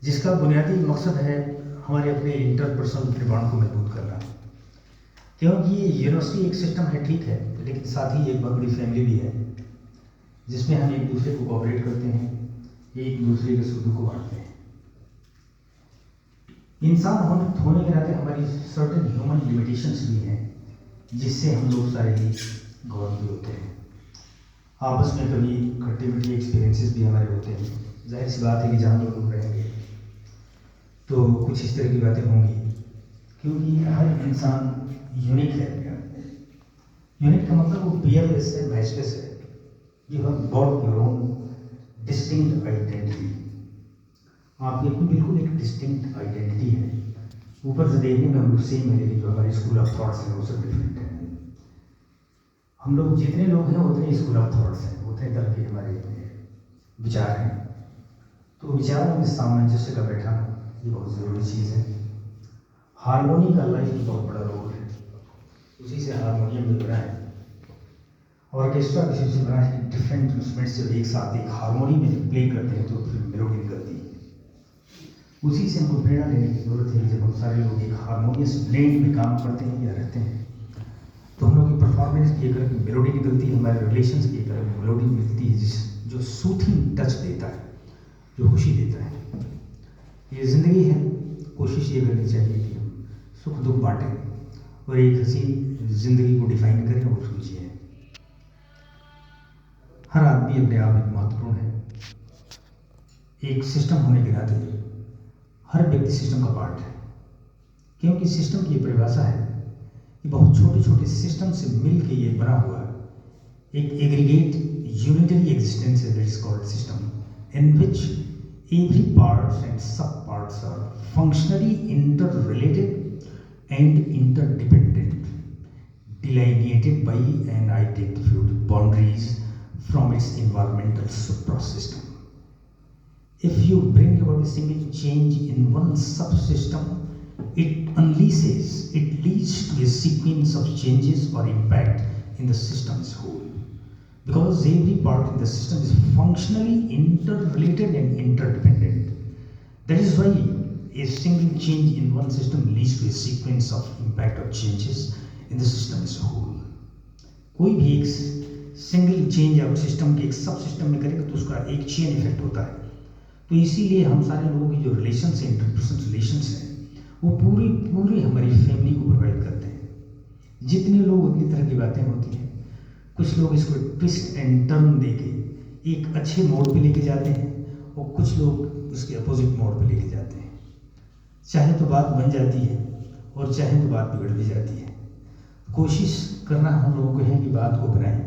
जिसका बुनियादी मकसद है हमारे अपने इंटरपर्सनल बॉन्ड को मजबूत करना। क्योंकि ये यूनिवर्सिटी एक सिस्टम है, ठीक है, लेकिन साथ ही एक बहुत बड़ी फैमिली भी है जिसमें हम एक दूसरे को कोऑपरेट करते हैं, एक दूसरे के सुख दुख को बांटते हैं। इंसान होने के नाते हमारी सर्टेन ह्यूमन लिमिटेशंस भी हैं जिससे हम लोग सारे ही गौर भी होते हैं। आपस में कभी खट्टे मीठे एक्सपीरियंसेस भी हमारे होते हैं। जाहिर सी बात है कि जहाँ लोग रहेंगे तो कुछ इस तरह की बातें होंगी, क्योंकि हर इंसान यूनिक है। यूनिक का मतलब वो पेयरलेस है, मैचलेस है। You have got your own distinct identity. आपकी अपनी बिल्कुल एक डिस्टिंक्ट आइडेंटिटी है। ऊपर से देखने में हम लोग सेम है, लेकिन जो हमारे स्कूल ऑफ थॉट्स हैं वो सब डिफरेंट है। हम लोग जितने लोग हैं उतने स्कूल ऑफ थॉट्स हैं, उतने तरह के हमारे विचार हैं। तो विचारों में सामंजस्य का बैठाना ये बहुत ज़रूरी चीज़ है। हारमोनी का लाइफ में बहुत बड़ा रोल है, उसी से हारमोनियम भी बना है। ऑर्केस्ट्रा किसी से बना है, डिफरेंट इंस्ट्रूमेंट्स जब एक साथ एक हारमोनी में प्ले करते हैं तो फिर मेलोडी निकलती है। उसी से हमको प्रेरणा लेने की जरूरत है। जब हम सारे लोग एक हारमोनियस ब्लेंड में काम करते हैं या रहते हैं तो हम लोग की परफॉर्मेंस की एक अलग मेलोडी निकलती है, हमारे रिलेशंस की एक अलग मेलोडी मिलती है, जो सूथिंग टच देता है, जो खुशी देता है। ये ज़िंदगी है, कोशिश ये करनी चाहिए कि हम सुख दुख बांटें और एक हसीन ज़िंदगी को डिफाइन करें और उसको जिएं। हर आदमी अपने आप में महत्वपूर्ण है। एक सिस्टम होने के नाते हर व्यक्ति सिस्टम का पार्ट है, क्योंकि सिस्टम की ये परिभाषा है कि बहुत छोटे छोटे सिस्टम से मिल के ये बना हुआ एक एग्रीगेट यूनिटरी एग्जिस्टेंस है, that is called system, in which every parts and sub-parts are functionally interrelated and interdependent, delineated by an identified boundaries from its environmental suprasystem. If you bring about a single change in one subsystem, it leads to a sequence of changes or impact in the system as whole. Because every part in the system is functionally interrelated and interdependent. That is why a single change in one system leads to a sequence of impact of changes in the system as a whole. कोई भी एक single change आप system के एक सब system में करेंगे तो उसका एक चेन इफेक्ट होता है। तो इसीलिए हम सारे लोगों की जो रिलेशंस हैं, इंटरपर्सनल रिलेशंस हैं, वो पूरी हमारी फैमिली को प्रोवाइड करते हैं। जितने लोग उतनी तरह की बातें होती हैं। कुछ लोग इसको ट्विस्ट एंड टर्न देके एक अच्छे मोड पे लेके जाते हैं और कुछ लोग उसके अपोजिट मोड पे लेके जाते हैं। चाहे तो बात बन जाती है और चाहे तो बात बिगड़ भी जाती है। कोशिश करना हम लोगों को है कि बात को बनाएं,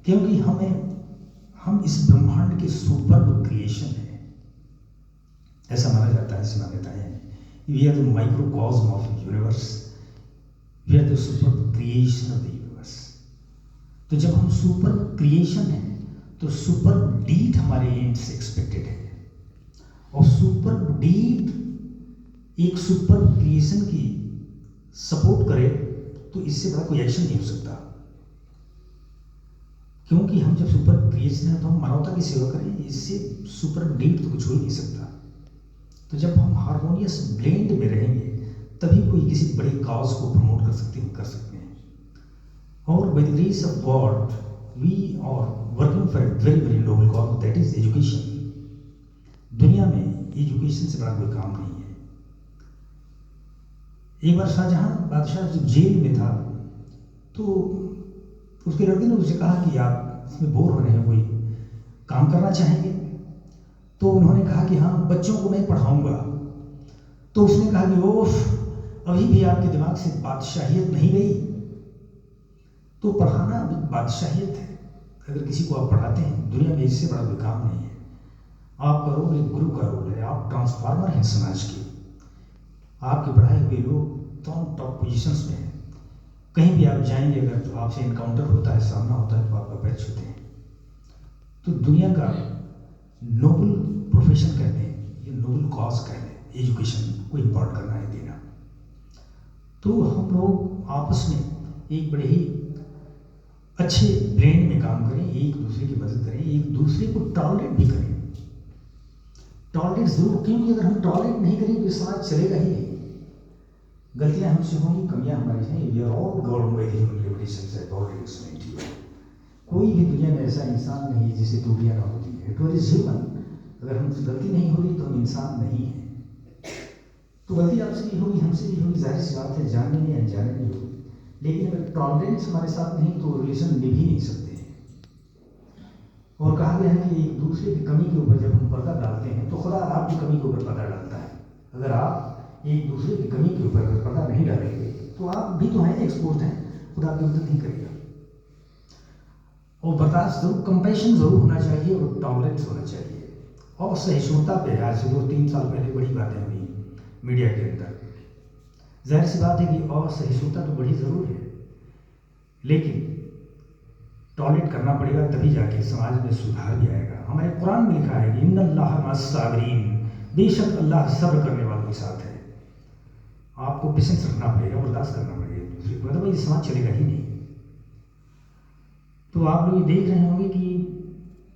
क्योंकि हम इस ब्रह्मांड के सुपर्ब क्रिएशन है, ऐसा माना जाता है, ऐसी मान्यताएं हैं। We are the microcosm of universe, we are the superb creation of the universe. तो जब हम सुपर क्रिएशन है तो सुपर डीड हमारे एंड से एक्सपेक्टेड है, और सुपर डीड एक सुपर क्रिएशन की सपोर्ट करे तो इससे बड़ा कोई एक्शन नहीं हो सकता। क्योंकि हम जब सुपर क्रिएशन है तो हम मानवता की सेवा करें, इससे सुपर डीड तो कुछ हो ही नहीं सकता। तो जब हम हारमोनियस ब्लेंड में रहेंगे तभी कोई किसी बड़े काज को प्रमोट कर सकते हैं। और by the grace of God, we are working for a very very noble cause, that is education. दुनिया में एजुकेशन से बड़ा कोई काम नहीं है। एक बार शाहजहां बादशाह जब जेल में था तो उसके लड़के ने उसे कहा कि आप इसमें बोर हो रहे हैं, कोई काम करना चाहेंगे? तो उन्होंने कहा कि हाँ, बच्चों को मैं पढ़ाऊंगा। तो उसने कहा कि ओफ, अभी भी आपके दिमाग से बादशाहियत नहीं गई? तो पढ़ाना बादशाहियत है। अगर किसी को आप पढ़ाते हैं, दुनिया में इससे बड़ा कोई काम नहीं है। आपका रोल एक गुरु का रोल है, आप ट्रांसफार्मर हैं समाज के। आपके पढ़ाए हुए लोग टॉप पोजीशंस में हैं। कहीं भी आप जाएंगे, अगर तो आपसे इनकाउंटर होता है, सामना होता है, तो आपका पैर छूते हैं। तो दुनिया का नोबल प्रोफेशन कहते हैं, ये नोबल कॉज कहते हैं, एजुकेशन को इम्पोर्ट करना है, देना। तो हम लोग आपस में एक बड़े ही अच्छे ब्रेन में काम करें, एक दूसरे की मदद करें, एक दूसरे को टॉलरेट भी करें। टॉलरेट जरूर, क्योंकि अगर हम टॉलरेट नहीं करेंगे तो समाज चलेगा ही नहीं। गलतियां हमसे होंगी, कमियां हमारी हैं। We are all govern by the human limitations and already explained to you. कोई भी दुनिया में ऐसा इंसान नहीं है जिसे त्रुटियां ना होती है। It is human. अगर हमसे गलती नहीं हो रही तो हम इंसान नहीं है। तो गलती आपसे भी होगी, हमसे भी होगी, जाहिर सी बात है, जानने में अनजाने में होगी। लेकिन अगर टॉलरेंस हमारे साथ नहीं तो रिलेशन निभ ही नहीं सकते। और कहा गया है कि एक दूसरे की कमी के ऊपर जब हम पर्दा डालते हैं तो खुदा आपकी कमी के ऊपर पर्दा डालता है। अगर आप एक दूसरे की कमी के ऊपर अगर पर्दा नहीं डालेंगे तो आप भी तो हैं, एक्सपोर्ट हैं, खुदा आपकी मदद नहीं करेगा। और बर्दाश्त जरूर, कंपैशन जरूर होना चाहिए और टॉलरेंस होना चाहिए। और सहिष्णुता पे आज से 2-3 साल पहले बड़ी बातें हुई मीडिया के अंदर। जाहिर सी बात है कि असहिष्णुता तो बड़ी ज़रूर है, लेकिन टॉलरेट करना पड़ेगा, तभी जाके समाज में सुधार भी आएगा। हमारे कुरान में लिखा है कि इन्नल्लाह मस्साबिरीन, बेशक अल्लाह सब्र करने वालों के साथ है। आपको पेशेंस रखना पड़ेगा, बर्दाश्त करना पड़ेगा एक दूसरे को, मतलब ये समाज चलेगा ही नहीं। तो आप लोग ये देख रहे होंगे कि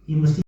यूनिवर्सिटी